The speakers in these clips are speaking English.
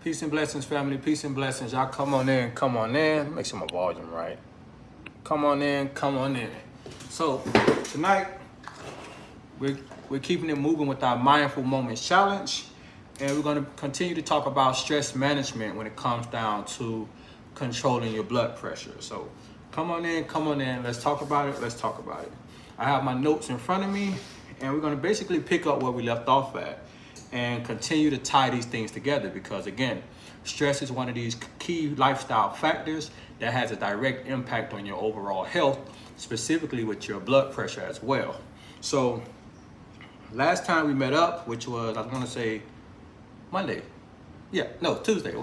Peace and blessings, family. Peace and blessings. Y'all come on in, come on in. Make sure my volume right. Come on in, come on in. So tonight we're keeping it moving with our Mindful Moments Challenge, and we're going to continue to talk about stress management when it comes down to controlling your blood pressure. So come on in, come on in. Let's talk about it. Let's talk about it. I have my notes in front of me, and we're going to basically pick up where we left off at and continue to tie these things together, because again, stress is one of these key lifestyle factors that has a direct impact on your overall health, specifically with your blood pressure as well. So last time we met up, which was, I want to say Monday. Yeah, no, Tuesday.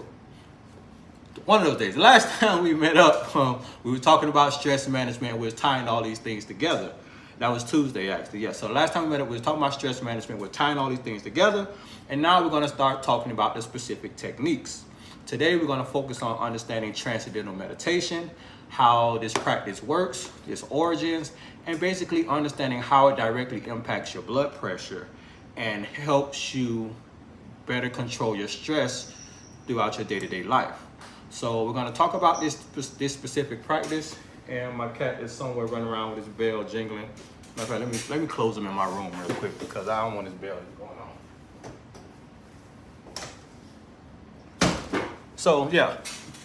One of those days. The last time we met up, we were talking about stress management. We were tying all these things together. That was Tuesday, actually. Yeah. So the last time we met up, we were talking about stress management. We're tying all these things together. And now we're going to start talking about the specific techniques. Today, we're going to focus on understanding transcendental meditation, how this practice works, its origins, and basically understanding how it directly impacts your blood pressure and helps you better control your stress throughout your day-to-day life. So we're going to talk about this specific practice, and my cat is somewhere running around with his bell jingling. Matter of fact, let me close him in my room real quick because I don't want his bell going on. So yeah,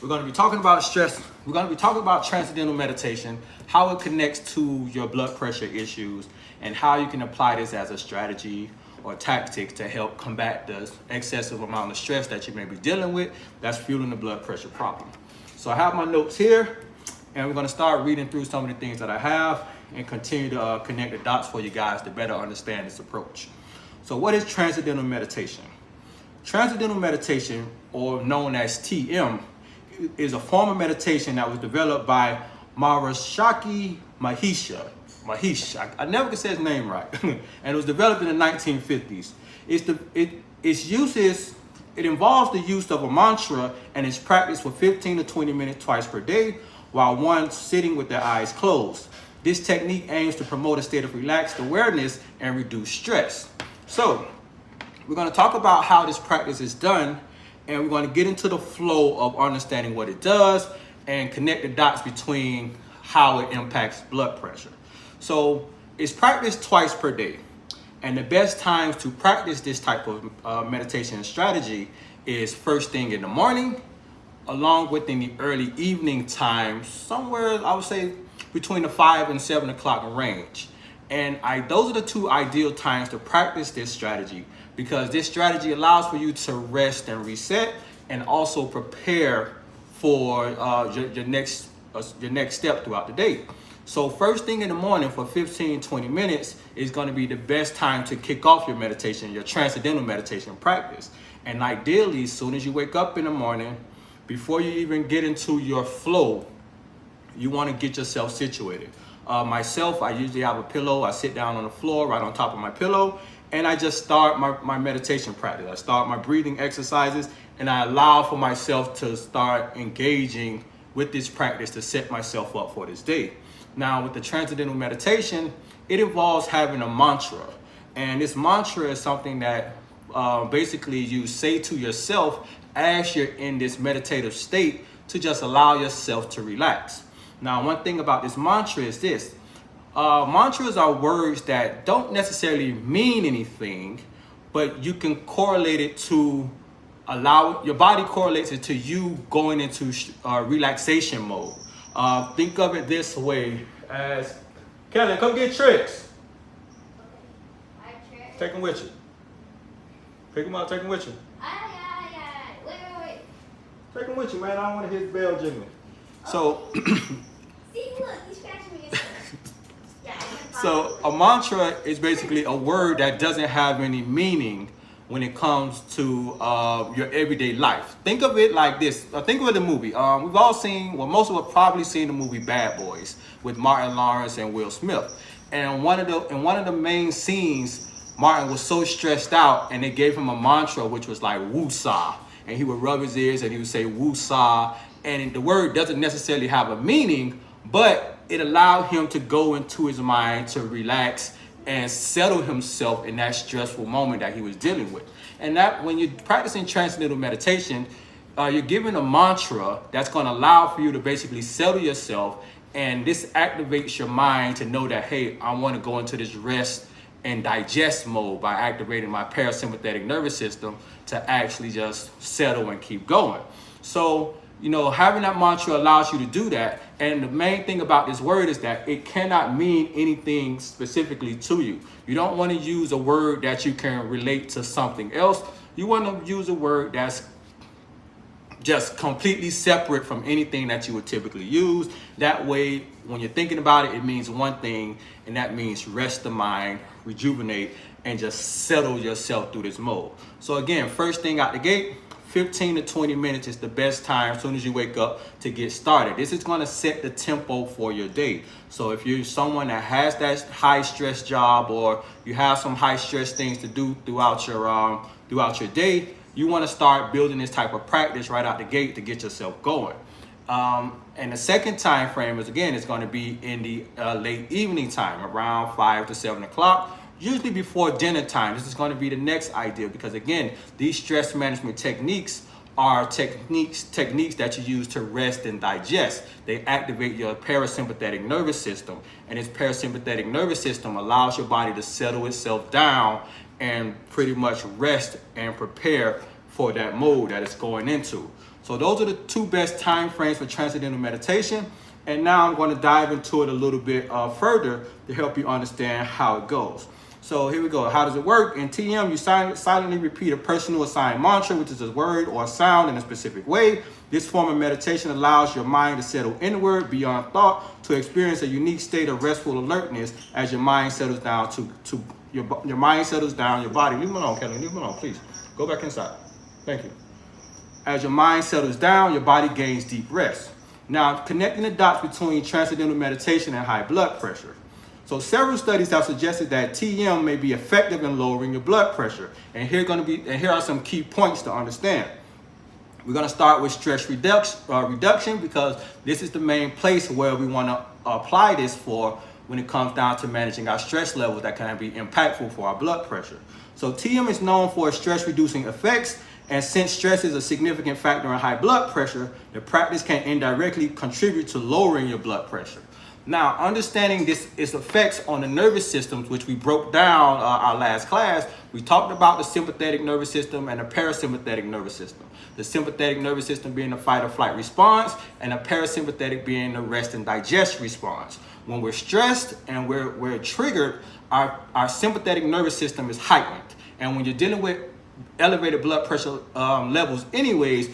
we're going to be talking about stress. We're going to be talking about transcendental meditation, how it connects to your blood pressure issues, and how you can apply this as a strategy or tactics to help combat the excessive amount of stress that you may be dealing with that's fueling the blood pressure problem. So I have my notes here, and we're going to start reading through some of the things that I have and continue to connect the dots for you guys to better understand this approach. So what is transcendental meditation? Transcendental meditation, or known as TM, is a form of meditation that was developed by Maharishi Mahesh. I never could say his name right. And it was developed in the 1950s. It involves the use of a mantra, and it's practiced for 15 to 20 minutes twice per day while one sitting with their eyes closed. This technique aims to promote a state of relaxed awareness and reduce stress. So we're going to talk about how this practice is done, and we're going to get into the flow of understanding what it does and connect the dots between how it impacts blood pressure. So it's practiced twice per day. And the best times to practice this type of meditation strategy is first thing in the morning, along with in the early evening time, somewhere I would say between the 5 and 7 o'clock range. And those are the two ideal times to practice this strategy, because this strategy allows for you to rest and reset and also prepare for your next step throughout the day. So first thing in the morning for 15-20 minutes is going to be the best time to kick off your meditation, your transcendental meditation practice. And ideally, as soon as you wake up in the morning, before you even get into your flow, you want to get yourself situated. Myself, I usually have a pillow. I sit down on the floor right on top of my pillow, and I just start my meditation practice. I start my breathing exercises, and I allow for myself to start engaging with this practice to set myself up for this day. Now, with the transcendental meditation, it involves having a mantra. And this mantra is something that basically you say to yourself as you're in this meditative state to just allow yourself to relax. Now, one thing about this mantra is this. Mantras are words that don't necessarily mean anything, but you can correlate it to your body correlates it to you going into relaxation mode. Think of it this way as, Kelly, come get Tricks. Take him with you. Pick him up, take him with you. Wait. Take him with you, man. I don't want to hit his bell jiggling. So, See, look, he's scratching me. So a mantra is basically a word that doesn't have any meaning when it comes to your everyday life. Think of it like this. Think of it the movie. We've all seen, well, most of us probably seen the movie Bad Boys with Martin Lawrence and Will Smith. And in one of the main scenes, Martin was so stressed out, and they gave him a mantra which was like woo-saw. And he would rub his ears and he would say woo-saw. And the word doesn't necessarily have a meaning, but it allowed him to go into his mind to relax and settle himself in that stressful moment that he was dealing with. And that when you're practicing transcendental meditation, you're given a mantra that's going to allow for you to basically settle yourself, and this activates your mind to know that, hey, I want to go into this rest and digest mode by activating my parasympathetic nervous system to actually just settle and keep going. So, you know, having that mantra allows you to do that. And the main thing about this word is that it cannot mean anything specifically to you. You don't want to use a word that you can relate to something else. You want to use a word that's just completely separate from anything that you would typically use. That way, when you're thinking about it, it means one thing, and that means rest the mind, rejuvenate, and just settle yourself through this mode. So again, first thing out the gate, 15 to 20 minutes is the best time as soon as you wake up to get started. This is going to set the tempo for your day. So if you're someone that has that high stress job, or you have some high stress things to do throughout your day, you want to start building this type of practice right out the gate to get yourself going. And the second time frame is, again, it's going to be in the late evening time, around 5 to 7 o'clock, usually before dinner time. This is going to be the next idea, because again, these stress management techniques are techniques that you use to rest and digest. They activate your parasympathetic nervous system, and this parasympathetic nervous system allows your body to settle itself down and pretty much rest and prepare for that mode that it's going into. So those are the two best time frames for transcendental meditation. And now I'm going to dive into it a little bit further to help you understand how it goes. So here we go. How does it work? In TM, you silently repeat a personal assigned mantra, which is a word or a sound in a specific way. This form of meditation allows your mind to settle inward beyond thought, to experience a unique state of restful alertness as your mind settles down your mind settles down, your body. Leave them alone, Kelly. Leave them alone, please. Go back inside. Thank you. As your mind settles down, your body gains deep rest. Now, connecting the dots between transcendental meditation and high blood pressure. So several studies have suggested that TM may be effective in lowering your blood pressure. And here are some key points to understand. We're going to start with stress reduction, because this is the main place where we want to apply this for when it comes down to managing our stress levels that can be impactful for our blood pressure. So TM is known for its stress reducing effects, and since stress is a significant factor in high blood pressure, the practice can indirectly contribute to lowering your blood pressure. Now, understanding its effects on the nervous systems, which we broke down our last class, we talked about the sympathetic nervous system and the parasympathetic nervous system. The sympathetic nervous system being the fight or flight response, and the parasympathetic being the rest and digest response. When we're stressed and we're triggered, our sympathetic nervous system is heightened. And when you're dealing with elevated blood pressure levels anyways,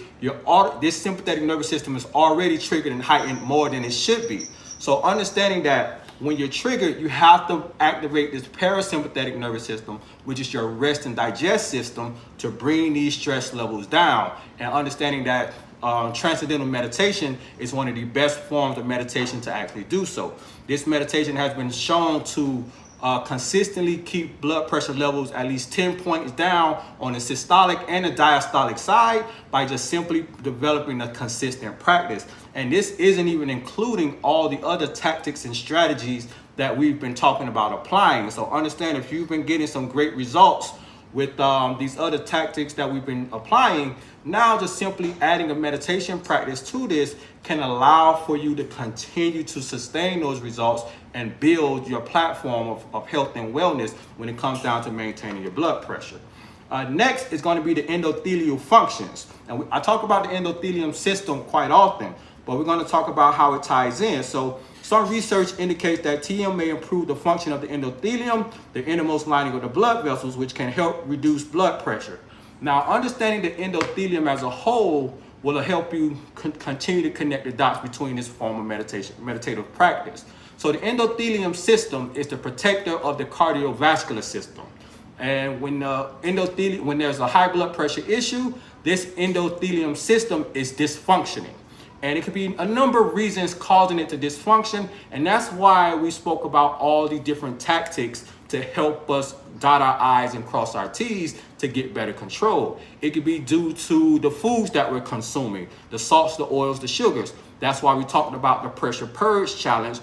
this sympathetic nervous system is already triggered and heightened more than it should be. So understanding that when you're triggered, you have to activate this parasympathetic nervous system, which is your rest and digest system, to bring these stress levels down. And understanding that transcendental meditation is one of the best forms of meditation to actually do so. This meditation has been shown to consistently keep blood pressure levels at least 10 points down on the systolic and the diastolic side by just simply developing a consistent practice. And this isn't even including all the other tactics and strategies that we've been talking about applying. So understand, if you've been getting some great results with these other tactics that we've been applying, now just simply adding a meditation practice to this can allow for you to continue to sustain those results and build your platform of health and wellness when it comes down to maintaining your blood pressure. Next is going to be the endothelial functions. And I talk about the endothelium system quite often, but we're going to talk about how it ties in. So some research indicates that TM may improve the function of the endothelium, the innermost lining of the blood vessels, which can help reduce blood pressure. Now, understanding the endothelium as a whole will help you continue to connect the dots between this form of meditative practice. So the endothelium system is the protector of the cardiovascular system. And when there's a high blood pressure issue, this endothelium system is dysfunctioning. And it could be a number of reasons causing it to dysfunction. And that's why we spoke about all the different tactics to help us dot our I's and cross our T's to get better control. It could be due to the foods that we're consuming, the salts, the oils, the sugars. That's why we talked about the pressure purge challenge,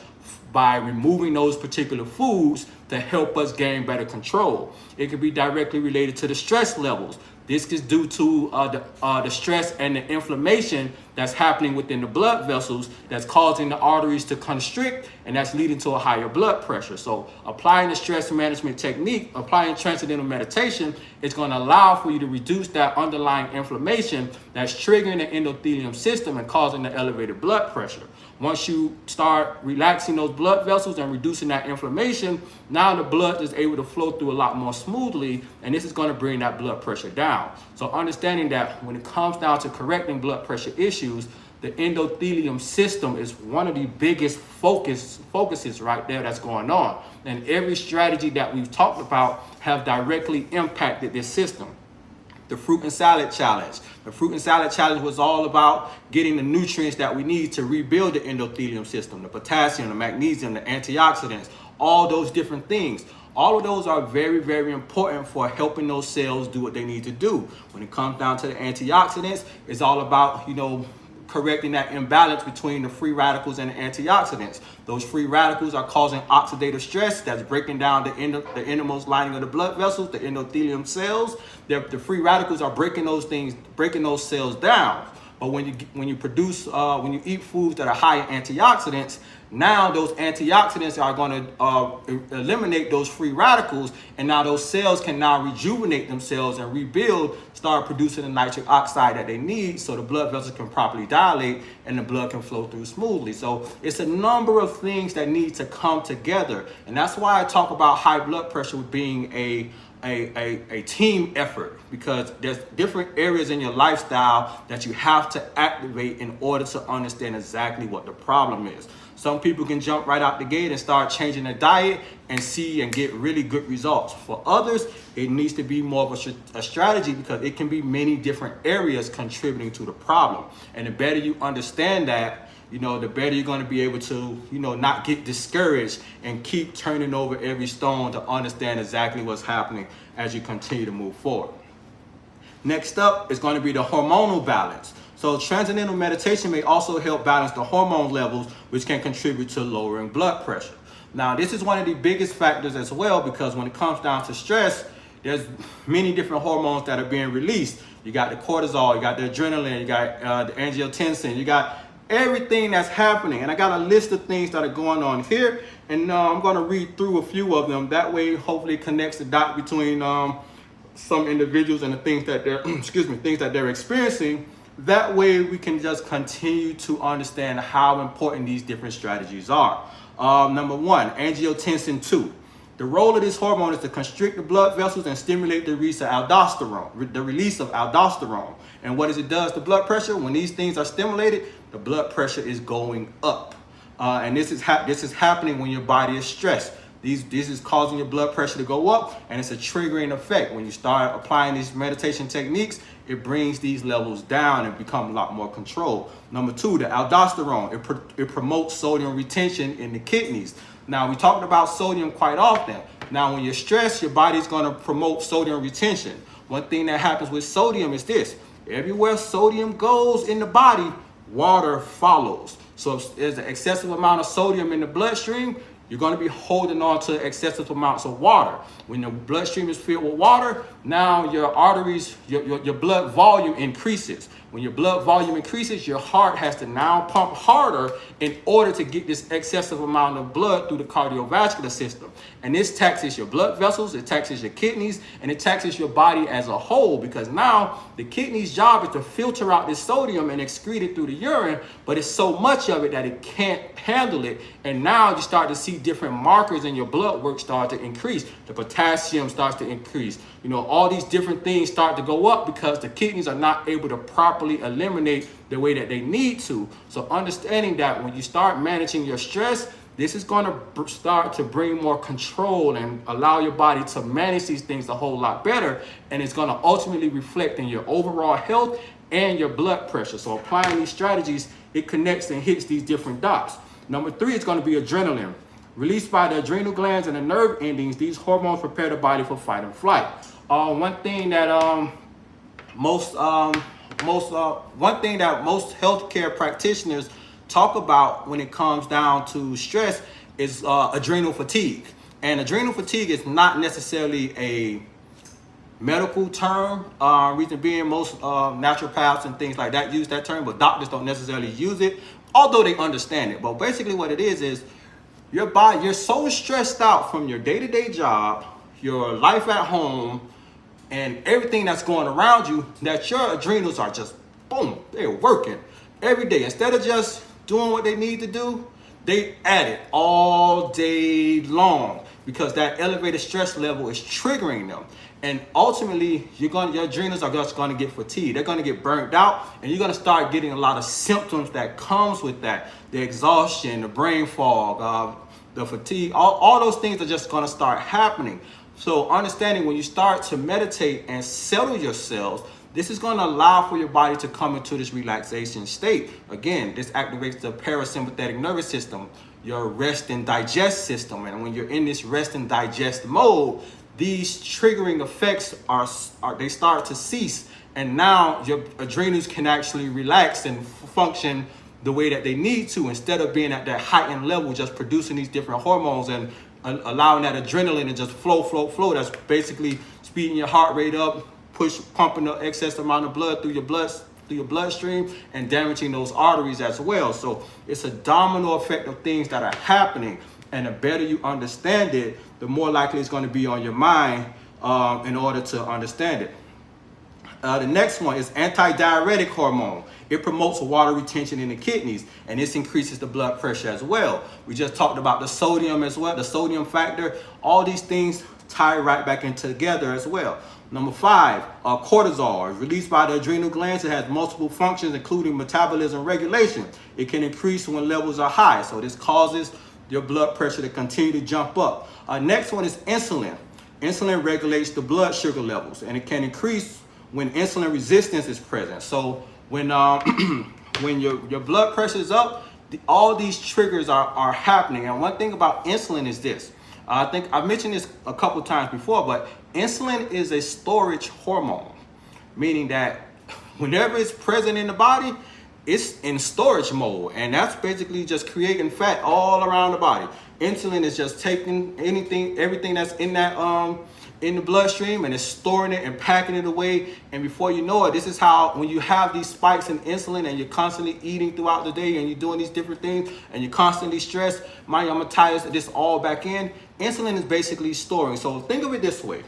by removing those particular foods to help us gain better control. It could be directly related to the stress levels. This is due to the stress and the inflammation that's happening within the blood vessels that's causing the arteries to constrict, and that's leading to a higher blood pressure. So applying the stress management technique, applying transcendental meditation, is going to allow for you to reduce that underlying inflammation that's triggering the endothelium system and causing the elevated blood pressure. Once you start relaxing those blood vessels and reducing that inflammation, now the blood is able to flow through a lot more smoothly, and this is going to bring that blood pressure down. So understanding that when it comes down to correcting blood pressure issues, the endothelium system is one of the biggest focuses right there that's going on. And every strategy that we've talked about have directly impacted this system. The fruit and salad challenge. The fruit and salad challenge was all about getting the nutrients that we need to rebuild the endothelium system, the potassium, the magnesium, the antioxidants, all those different things. All of those are very, very important for helping those cells do what they need to do. When it comes down to the antioxidants, it's all about, correcting that imbalance between the free radicals and the antioxidants. Those free radicals are causing oxidative stress that's breaking down the innermost lining of the blood vessels, the endothelium cells. The free radicals are breaking those cells down. But when you eat foods that are high in antioxidants, now those antioxidants are going to eliminate those free radicals, and now those cells can now rejuvenate themselves and rebuild, start producing the nitric oxide that they need so the blood vessels can properly dilate and the blood can flow through smoothly. So it's a number of things that need to come together, and that's why I talk about high blood pressure being a team effort, because there's different areas in your lifestyle that you have to activate in order to understand exactly what the problem is. Some people can jump right out the gate and start changing their diet and see and get really good results. For others, it needs to be more of a strategy, because it can be many different areas contributing to the problem. And the better you understand that, the better you're going to be able to, not get discouraged and keep turning over every stone to understand exactly what's happening as you continue to move forward. Next up is going to be the hormonal balance. So transcendental meditation may also help balance the hormone levels, which can contribute to lowering blood pressure. Now, this is one of the biggest factors as well, because when it comes down to stress, there's many different hormones that are being released. You got the cortisol, you got the adrenaline, you got the angiotensin, you got everything that's happening. And I got a list of things that are going on here, and I'm going to read through a few of them. That way, hopefully it connects the dot between some individuals and the things that they're things that they're experiencing. That way we can just continue to understand how important these different strategies are. Number one, angiotensin 2. The role of this hormone is to constrict the blood vessels and stimulate the release of aldosterone. And what it does to blood pressure, when these things are stimulated, the blood pressure is going up. And this is happening when your body is stressed. This is causing your blood pressure to go up, and it's a triggering effect. When you start applying these meditation techniques, it brings these levels down and become a lot more controlled. Number two, the aldosterone. It promotes sodium retention in the kidneys. Now, we talked about sodium quite often. Now, when you're stressed, your body's going to promote sodium retention. One thing that happens with sodium is this. Everywhere sodium goes in the body, water follows. So if there's an excessive amount of sodium in the bloodstream, you're going to be holding on to excessive amounts of water. When the bloodstream is filled with water, now your arteries, your blood volume increases. When your blood volume increases, your heart has to now pump harder in order to get this excessive amount of blood through the cardiovascular system. And this taxes your blood vessels, it taxes your kidneys, and it taxes your body as a whole, because now the kidney's job is to filter out this sodium and excrete it through the urine, but it's so much of it that it can't handle it. And now you start to see different markers in your blood work start to increase. The potassium starts to increase. All these different things start to go up because the kidneys are not able to properly eliminate the way that they need to. So understanding that when you start managing your stress, this is going to start to bring more control and allow your body to manage these things a whole lot better. And it's going to ultimately reflect in your overall health and your blood pressure. So applying these strategies, it connects and hits these different dots. Number three is going to be adrenaline. Released by the adrenal glands and the nerve endings, these hormones prepare the body for fight and flight. One thing that most healthcare practitioners talk about when it comes down to stress is adrenal fatigue. And adrenal fatigue is not necessarily medical term. Reason being, most naturopaths and things like that use that term, but doctors don't necessarily use it, although they understand it. But basically what it is your body, you're so stressed out from your day-to-day job, your life at home, and everything that's going around you, that your adrenals are just, boom, they're working every day. Instead of just doing what they need to do, they at it all day long because that elevated stress level is triggering them. And ultimately, your adrenals are just going to get fatigued. They're going to get burnt out, and you're going to start getting a lot of symptoms that comes with that. The exhaustion, the brain fog, the fatigue, all those things are just going to start happening. So understanding when you start to meditate and settle yourselves, this is going to allow for your body to come into this relaxation state. Again, this activates the parasympathetic nervous system, your rest and digest system. And when you're in this rest and digest mode, these triggering effects they start to cease. And now your adrenals can actually relax and function the way that they need to, instead of being at that heightened level, just producing these different hormones and allowing that adrenaline to just flow. That's basically speeding your heart rate up, pumping the excess amount of blood through your bloodstream and damaging those arteries as well. So it's a domino effect of things that are happening. And the better you understand it, the more likely it's going to be on your mind in order to understand it. The next one is antidiuretic hormone. It promotes water retention in the kidneys, and this increases the blood pressure as well. We just talked about the sodium as well, the sodium factor. All these things tie right back in together as well. Number 5, cortisol is released by the adrenal glands. It has multiple functions, including metabolism regulation. It can increase when levels are high, so this causes your blood pressure to continue to jump up. Next one is insulin. Insulin regulates the blood sugar levels, and it can increase when insulin resistance is present. So when when your blood pressure is up, all these triggers are happening. And one thing about insulin is this. I think I've mentioned this a couple times before, but insulin is a storage hormone, meaning that whenever it's present in the body, it's in storage mode, and that's basically just creating fat all around the body. Insulin is just taking everything that's in that in the bloodstream, and it's storing it and packing it away. And before you know it, this is how, when you have these spikes in insulin and you're constantly eating throughout the day and you're doing these different things and you're constantly stressed, I'm gonna tie this all back in. Insulin is basically storing. So think of it this way.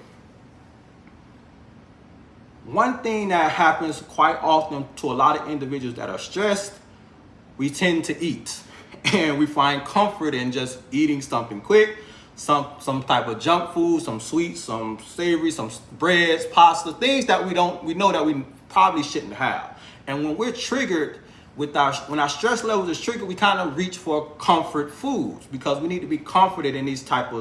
One thing that happens quite often to a lot of individuals that are stressed, we tend to eat, and we find comfort in just eating something quick, some type of junk food, some sweets, some savory, some breads, pasta, things that we know that we probably shouldn't have. And when we're triggered when our stress levels is triggered, we kind of reach for comfort foods because we need to be comforted in these types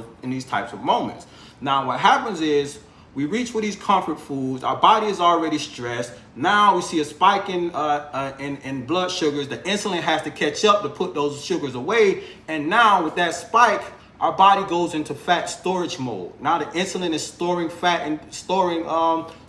of moments. Now, what happens is we reach for these comfort foods. Our body is already stressed. Now we see a spike in blood sugars. The insulin has to catch up to put those sugars away. And now with that spike, our body goes into fat storage mode. Now the insulin is storing fat and storing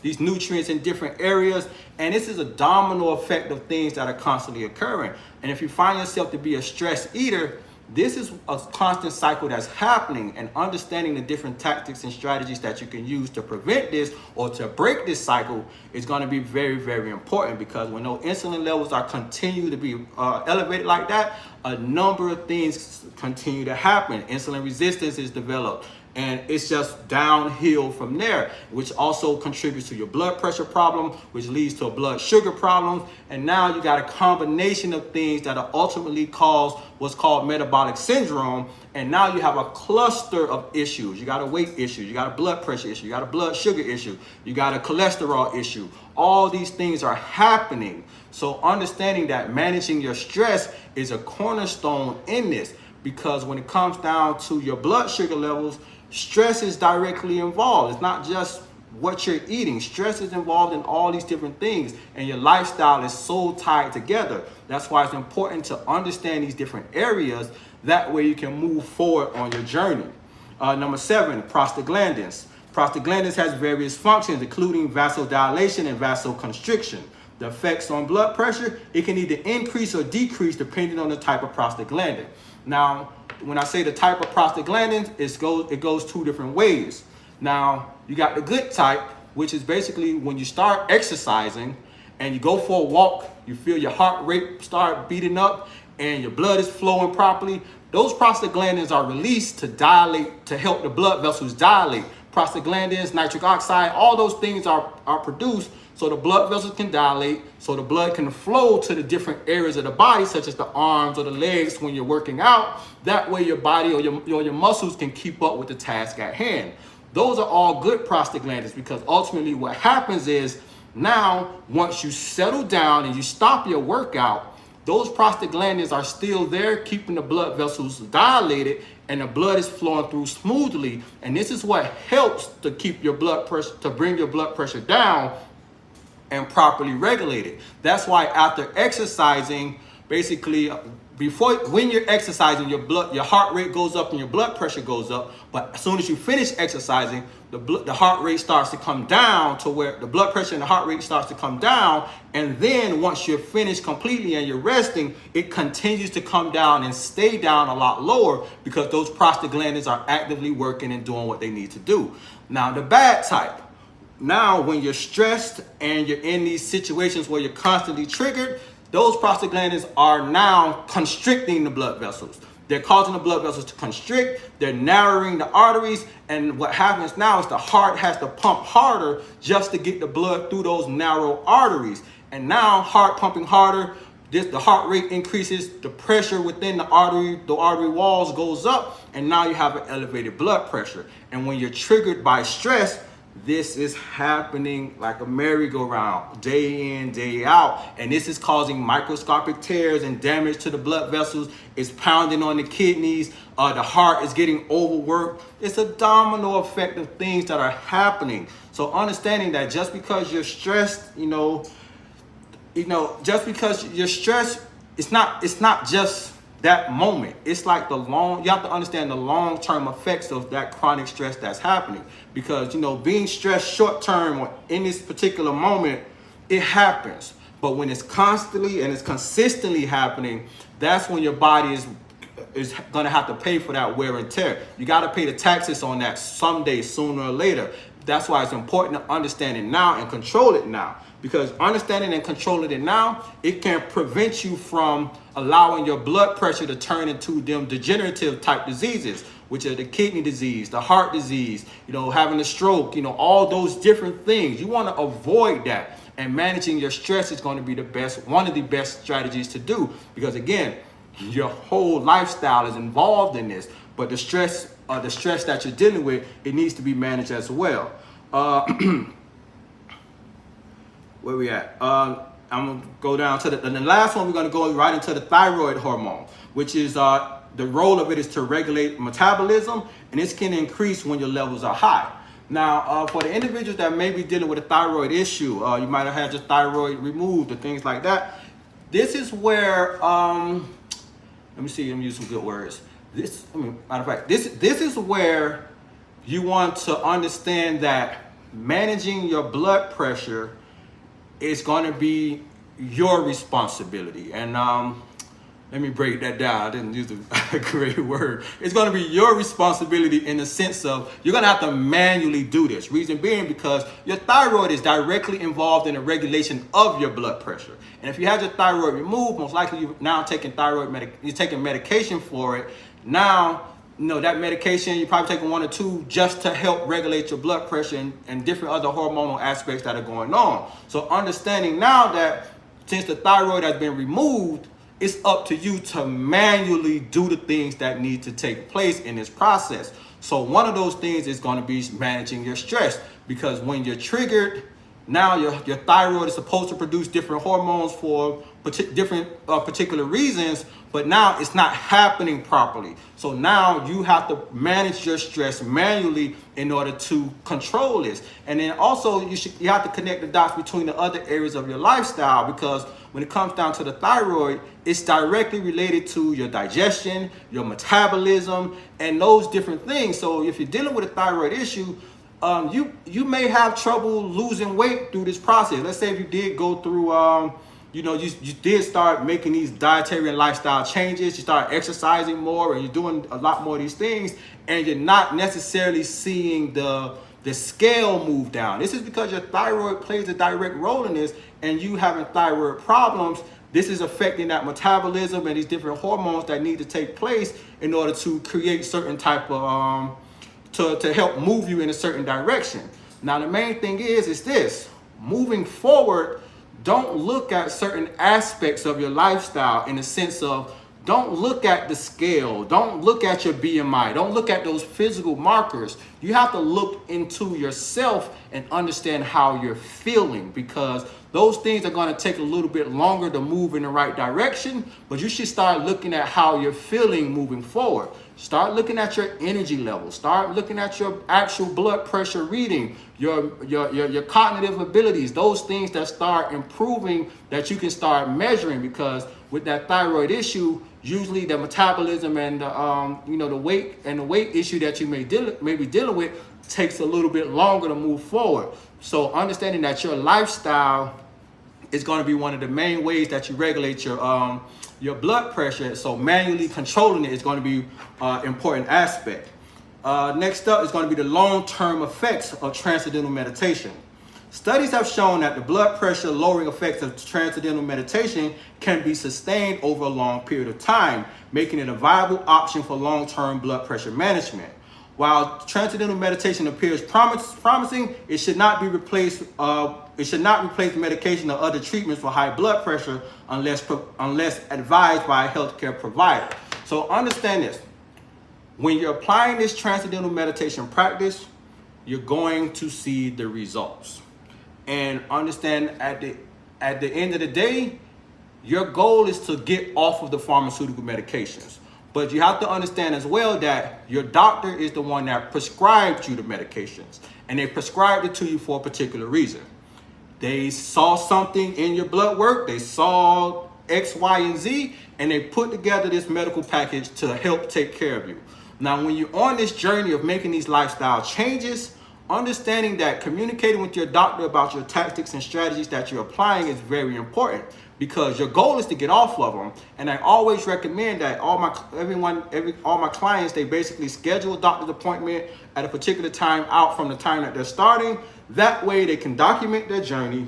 these nutrients in different areas. And this is a domino effect of things that are constantly occurring. And if you find yourself to be a stress eater, this is a constant cycle that's happening, and understanding the different tactics and strategies that you can use to prevent this or to break this cycle is going to be very, very important, because when those insulin levels are continue to be elevated like that, a number of things continue to happen. Insulin resistance is developed, and it's just downhill from there, which also contributes to your blood pressure problem, which leads to a blood sugar problem. And now you got a combination of things that ultimately cause what's called metabolic syndrome. And now you have a cluster of issues. You got a weight issue, you got a blood pressure issue, you got a blood sugar issue, you got a cholesterol issue. All these things are happening. So understanding that managing your stress is a cornerstone in this, because when it comes down to your blood sugar levels, stress is directly involved. It's not just what you're eating. Stress is involved in all these different things, and your lifestyle is so tied together. That's why it's important to understand these different areas. That way you can move forward on your journey. Number 7, prostaglandins. Prostaglandins has various functions, including vasodilation and vasoconstriction. The effects on blood pressure, it can either increase or decrease depending on the type of prostaglandin. Now, when I say the type of prostaglandins, it goes 2 different ways. Now, you got the good type, which is basically when you start exercising and you go for a walk, you feel your heart rate start beating up and your blood is flowing properly. Those prostaglandins are released to dilate, to help the blood vessels dilate. Prostaglandins, nitric oxide, all those things are produced so the blood vessels can dilate, so the blood can flow to the different areas of the body, such as the arms or the legs when you're working out. That way your body or your muscles can keep up with the task at hand. Those are all good prostaglandins, because ultimately what happens is now once you settle down and you stop your workout, those prostaglandins are still there, keeping the blood vessels dilated and the blood is flowing through smoothly. And this is what helps to keep your blood pressure, to bring your blood pressure down and properly regulated. That's why after exercising, basically when you're exercising, your heart rate goes up and your blood pressure goes up. But as soon as you finish exercising, the heart rate starts to come down to where the blood pressure and the heart rate starts to come down. And then once you're finished completely and you're resting, it continues to come down and stay down a lot lower, because those prostaglandins are actively working and doing what they need to do. Now, the bad type. Now, when you're stressed and you're in these situations where you're constantly triggered, those prostaglandins are now constricting the blood vessels. They're causing the blood vessels to constrict. They're narrowing the arteries. And what happens now is the heart has to pump harder just to get the blood through those narrow arteries. And now heart pumping harder, the heart rate increases, the pressure within the artery walls goes up, and now you have an elevated blood pressure. And when you're triggered by stress, this is happening like a merry-go-round, day in, day out. And this is causing microscopic tears and damage to the blood vessels. It's pounding on the kidneys. The heart is getting overworked. It's a domino effect of things that are happening. So understanding that just because you're stressed, just because you're stressed, it's not just that moment. It's like you have to understand the long-term effects of that chronic stress that's happening. Because, being stressed short-term or in this particular moment, it happens. But when it's constantly and it's consistently happening, that's when your body is going to have to pay for that wear and tear. You got to pay the taxes on that someday, sooner or later. That's why it's important to understand it now and control it now. Because understanding and controlling it now, it can prevent you from allowing your blood pressure to turn into them degenerative type diseases, which are the kidney disease, the heart disease, having a stroke, all those different things. You want to avoid that. And managing your stress is going to be one of the best strategies to do. Because again, your whole lifestyle is involved in this. But the stress that you're dealing with, it needs to be managed as well. Where we at? I'm gonna go down to the last one. We're gonna go right into the thyroid hormone, which is the role of it is to regulate metabolism, and this can increase when your levels are high. Now, for the individuals that may be dealing with a thyroid issue, you might have had your thyroid removed or things like that. This is where let me use some good words. Matter of fact, this is where you want to understand that managing your blood pressure is going to be your responsibility. And let me break that down. I didn't use a great word. It's going to be your responsibility in the sense of you're going to have to manually do this. Reason being because your thyroid is directly involved in the regulation of your blood pressure. And if you have your thyroid removed, most likely you're now taking you're taking medication for it. Now, that medication, you're probably taking 1 or 2 just to help regulate your blood pressure and different other hormonal aspects that are going on. So understanding now that since the thyroid has been removed, it's up to you to manually do the things that need to take place in this process. So one of those things is going to be managing your stress, because when you're triggered, now your thyroid is supposed to produce different hormones for different particular reasons, but now it's not happening properly. So now you have to manage your stress manually in order to control this. And then also you have to connect the dots between the other areas of your lifestyle, because when it comes down to the thyroid, it's directly related to your digestion, your metabolism, and those different things. So if you're dealing with a thyroid issue, you may have trouble losing weight through this process. Let's say if you did go through, you did start making these dietary and lifestyle changes, you start exercising more, and you're doing a lot more of these things, and you're not necessarily seeing the the scale move down. This is because your thyroid plays a direct role in this, and you having thyroid problems, this is affecting that metabolism and these different hormones that need to take place in order to create certain type of, to help move you in a certain direction. Now, the main thing is this: moving forward, don't look at certain aspects of your lifestyle in the sense of, don't look at the scale, don't look at your BMI, don't look at those physical markers. You have to look into yourself and understand how you're feeling, because those things are going to take a little bit longer to move in the right direction, but you should start looking at how you're feeling moving forward. Start looking at your energy level. Start looking at your actual blood pressure reading, your cognitive abilities, those things that start improving that you can start measuring, because with that thyroid issue, usually the metabolism and the weight issue that you may be dealing with takes a little bit longer to move forward. So understanding that your lifestyle is going to be one of the main ways that you regulate your blood pressure. So manually controlling it is going to be an important aspect. Next up is going to be the long-term effects of transcendental meditation. Studies have shown that the blood pressure lowering effects of transcendental meditation can be sustained over a long period of time, making it a viable option for long-term blood pressure management. While transcendental meditation appears promising, it should not replace medication or other treatments for high blood pressure unless advised by a healthcare provider. So understand this: when you're applying this transcendental meditation practice, you're going to see the results. And understand at the end of the day, your goal is to get off of the pharmaceutical medications. But you have to understand as well that your doctor is the one that prescribed you the medications, and they prescribed it to you for a particular reason. They saw something in your blood work, they saw X, Y, and Z, and they put together this medical package to help take care of you. Now, when you're on this journey of making these lifestyle changes, understanding that communicating with your doctor about your tactics and strategies that you're applying is very important, because your goal is to get off of them. And I always recommend that all my clients, they basically schedule a doctor's appointment at a particular time out from the time that they're starting. That way they can document their journey,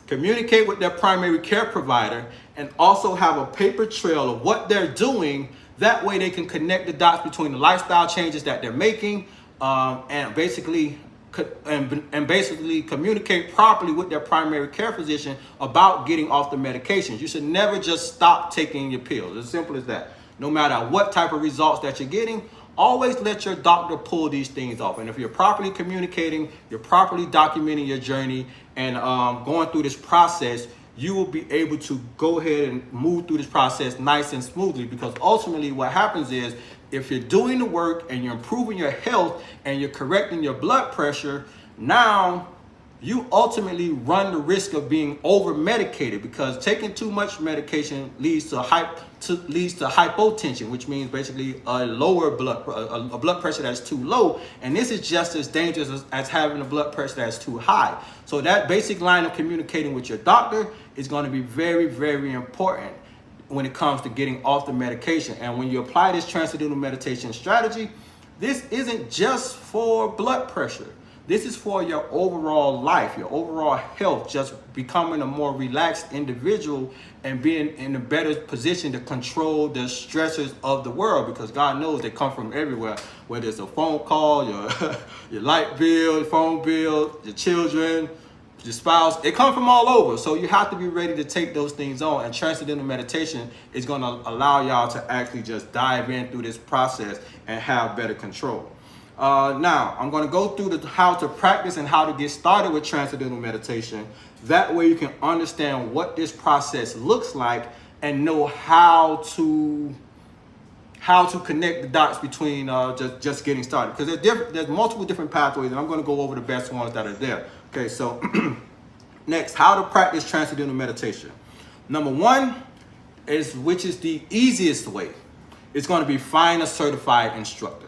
communicate with their primary care provider, and also have a paper trail of what they're doing. That way they can connect the dots between the lifestyle changes that they're making, and basically communicate properly with their primary care physician about getting off the medications. You should never just stop taking your pills. As simple as that. No matter what type of results that you're getting, always let your doctor pull these things off. And if you're properly communicating, you're properly documenting your journey, and going through this process, you will be able to go ahead and move through this process nice and smoothly. Because ultimately what happens is, if you're doing the work and you're improving your health and you're correcting your blood pressure, now you ultimately run the risk of being over medicated, because taking too much medication leads to hypotension, which means basically a blood pressure that's too low. And this is just as dangerous as having a blood pressure that's too high. So that basic line of communicating with your doctor is going to be very, very important when it comes to getting off the medication. And when you apply this transcendental meditation strategy, this isn't just for blood pressure. This is for your overall life, your overall health, just becoming a more relaxed individual and being in a better position to control the stressors of the world, because God knows they come from everywhere, whether it's a phone call, your light bill, your phone bill, your children, your spouse, it comes from all over. So you have to be ready to take those things on, and transcendental meditation is going to allow y'all to actually just dive in through this process and have better control. Now, I'm going to go through how to practice and how to get started with transcendental meditation. That way you can understand what this process looks like and know how to connect the dots between just getting started. Because there's multiple different pathways, and I'm going to go over the best ones that are there. Okay, so next, how to practice transcendental meditation. Number one, which is the easiest way, it's going to be find a certified instructor.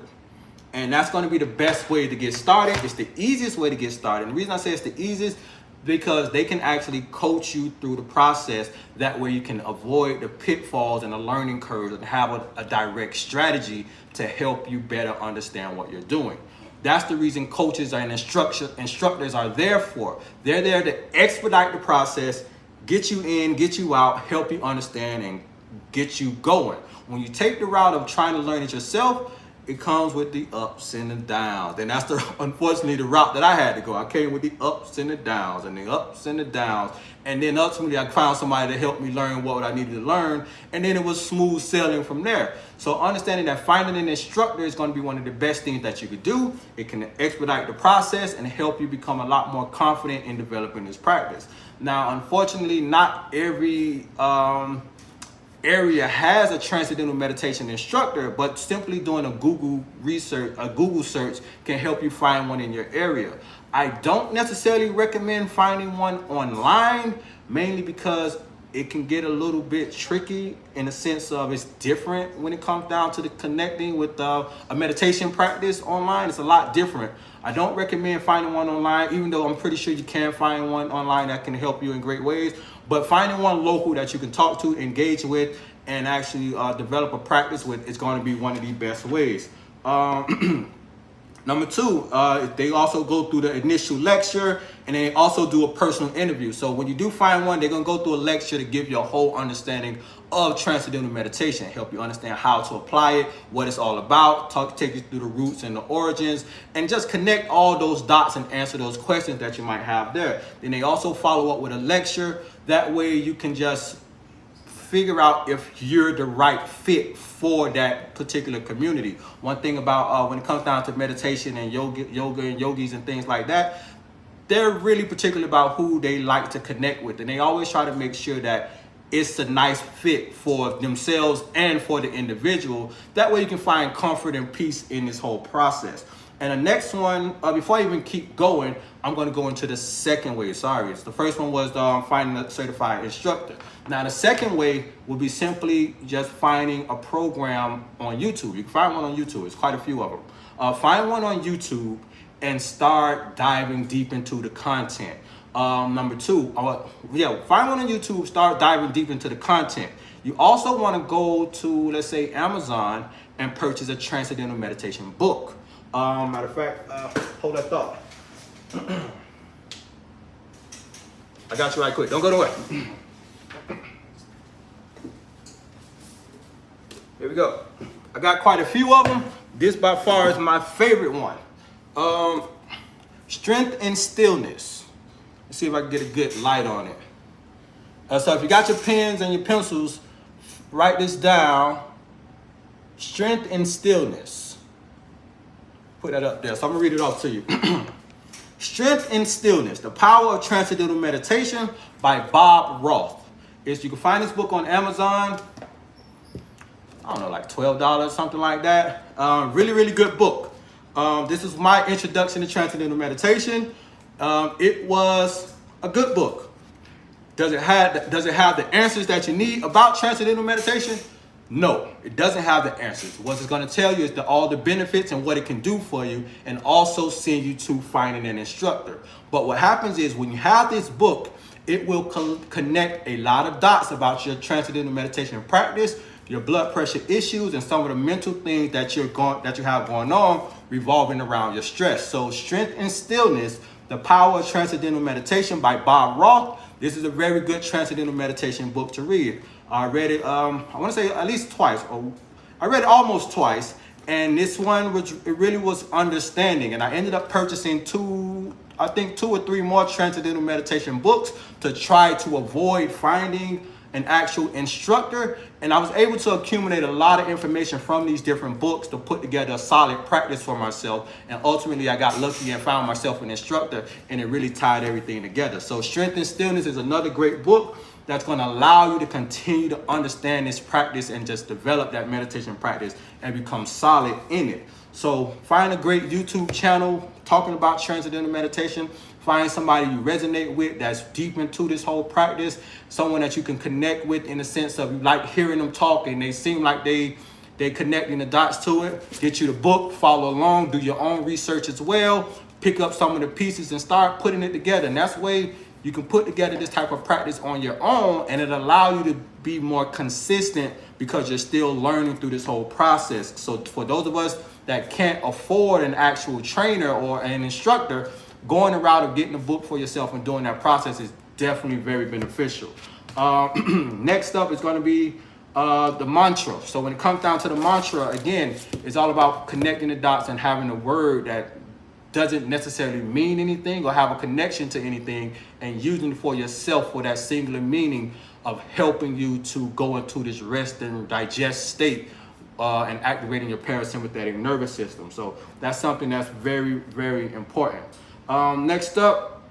And that's going to be the best way to get started. It's the easiest way to get started. And the reason I say it's the easiest, because they can actually coach you through the process. That way you can avoid the pitfalls and the learning curves and have a direct strategy to help you better understand what you're doing. That's the reason coaches and instructors are there for. They're there to expedite the process, get you in, get you out, help you understand, and get you going. When you take the route of trying to learn it yourself, it comes with the ups and the downs. And that's unfortunately the route that I had to go. I came with the ups and the downs and the ups and the downs. And then ultimately I found somebody to help me learn what I needed to learn. And then it was smooth sailing from there. So understanding that finding an instructor is going to be one of the best things that you could do. It can expedite the process and help you become a lot more confident in developing this practice. Now, unfortunately, not every area has a transcendental meditation instructor, but simply doing a Google search can help you find one in your area. I don't necessarily recommend finding one online, mainly because it can get a little bit tricky in the sense of it's different when it comes down to the connecting with a meditation practice online. It's a lot different. I don't recommend finding one online, even though I'm pretty sure you can find one online that can help you in great ways. But finding one local that you can talk to, engage with, and actually develop a practice with is going to be one of the best ways. Number two, they also go through the initial lecture, and they also do a personal interview. So when you do find one, they're going to go through a lecture to give you a whole understanding of transcendental meditation, help you understand how to apply it, what it's all about, take you through the roots and the origins, and just connect all those dots and answer those questions that you might have there. Then they also follow up with a lecture. That way you can just figure out if you're the right fit for that particular community. One thing about when it comes down to meditation and yoga and yogis and things like that, they're really particular about who they like to connect with. And they always try to make sure that it's a nice fit for themselves and for the individual. That way you can find comfort and peace in this whole process. And the next one, before I even keep going, I'm going to go into the second way. Sorry, the first one was finding a certified instructor. Now, the second way would be simply just finding a program on YouTube. You can find one on YouTube. There's quite a few of them. Find one on YouTube and start diving deep into the content. Number two, find one on YouTube, start diving deep into the content. You also want to go to, let's say, Amazon and purchase a Transcendental Meditation book. Matter of fact, hold that thought. I got you right quick. Don't go to work. Here we go. I got quite a few of them. This by far is my favorite one. Strength and Stillness. Let's see if I can get a good light on it. So if you got your pens and your pencils, write this down. Strength and Stillness. Put that up there. So I'm going to read it off to you. Strength and Stillness, The Power of Transcendental Meditation by Bob Roth. You can find this book on Amazon. I don't know, like $12, something like that. Really, really good book. This is my introduction to Transcendental Meditation. It was a good book. Does it have the answers that you need about Transcendental Meditation? No, it doesn't have the answers. What it's going to tell you is all the benefits and what it can do for you, and also send you to finding an instructor. But what happens is when you have this book, it will connect a lot of dots about your Transcendental Meditation practice, your blood pressure issues, and some of the mental things that you have going on revolving around your stress. So Strength and Stillness, The Power of Transcendental Meditation by Bob Roth. This is a very good Transcendental Meditation book to read. I read it, I want to say at least twice. I read it almost twice. And this one, it really was understanding. And I ended up purchasing two or three more Transcendental Meditation books to try to avoid finding an actual instructor. And I was able to accumulate a lot of information from these different books to put together a solid practice for myself. And ultimately, I got lucky and found myself an instructor, and it really tied everything together. So Strength and Stillness is another great book that's going to allow you to continue to understand this practice and just develop that meditation practice and become solid in it. So find a great YouTube channel talking about Transcendental Meditation. Find somebody you resonate with that's deep into this whole practice. Someone that you can connect with in the sense of you like hearing them talk and they seem like they connecting the dots to it. Get you the book, follow along, do your own research as well. Pick up some of the pieces and start putting it together. And that's the way you can put together this type of practice on your own, and it'll allow you to be more consistent because you're still learning through this whole process. So for those of us that can't afford an actual trainer or an instructor, going the route of getting a book for yourself and doing that process is definitely very beneficial. Next up is going to be the mantra. So when it comes down to the mantra, again, it's all about connecting the dots and having a word that doesn't necessarily mean anything or have a connection to anything, and using it for yourself for that singular meaning of helping you to go into this rest and digest state and activating your parasympathetic nervous system. So that's something that's very, very important. Next up,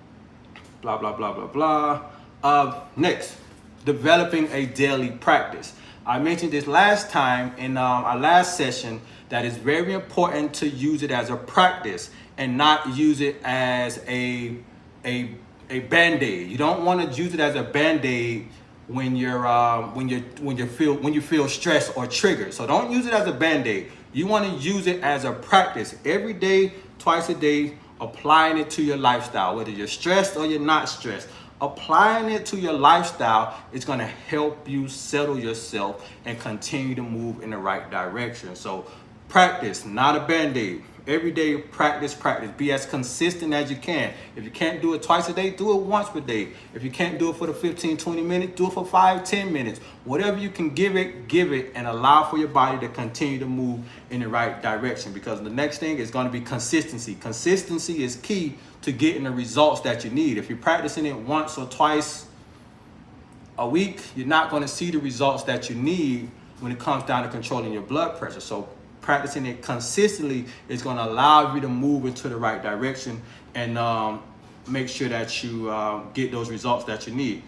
blah, blah, blah, blah, blah. Next, developing a daily practice. I mentioned this last time in our last session that it's very important to use it as a practice and not use it as a band-aid. You don't want to use it as a band-aid when you feel stressed or triggered. So don't use it as a band-aid. You want to use it as a practice every day, twice a day, applying it to your lifestyle, whether you're stressed or you're not stressed. Applying it to your lifestyle is going to help you settle yourself and continue to move in the right direction. So practice, not a band-aid. Every day, practice, practice. Be as consistent as you can. If you can't do it twice a day, do it once per day. If you can't do it for the 15, 20 minutes, do it for 5, 10 minutes. Whatever you can give it, and allow for your body to continue to move in the right direction. Because the next thing is going to be consistency. Consistency is key to getting the results that you need. If you're practicing it once or twice a week, you're not going to see the results that you need when it comes down to controlling your blood pressure. So practicing it consistently is going to allow you to move into the right direction and make sure that you get those results that you need.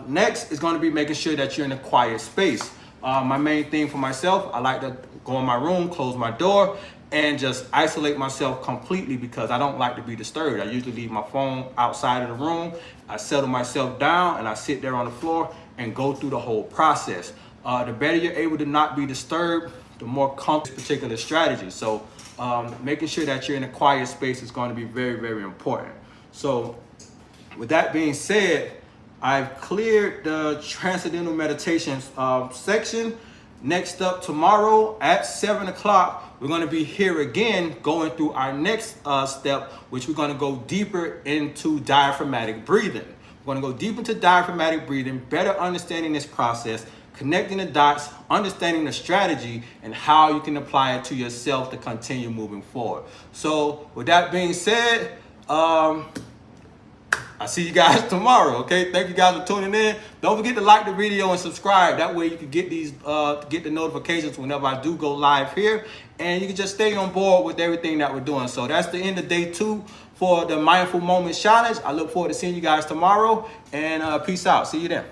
Next is going to be making sure that you're in a quiet space. My main thing for myself, I like to go in my room, close my door, and just isolate myself completely because I don't like to be disturbed. I usually leave my phone outside of the room. I settle myself down and I sit there on the floor and go through the whole process. The better you're able to not be disturbed, the more comfortable this particular strategy. So making sure that you're in a quiet space is going to be very, very important. So with that being said, I've cleared the Transcendental Meditations section. Next up tomorrow at 7 o'clock, we're going to be here again going through our next step, which we're going to go deeper into diaphragmatic breathing. We're going to go deep into diaphragmatic breathing, better understanding this process, connecting the dots, understanding the strategy, and how you can apply it to yourself to continue moving forward. So with that being said, I'll see you guys tomorrow, okay? Thank you guys for tuning in. Don't forget to like the video and subscribe. That way you can get get the notifications whenever I do go live here. And you can just stay on board with everything that we're doing. So that's the end of day 2 for the Mindful Moments Challenge. I look forward to seeing you guys tomorrow. And peace out. See you then.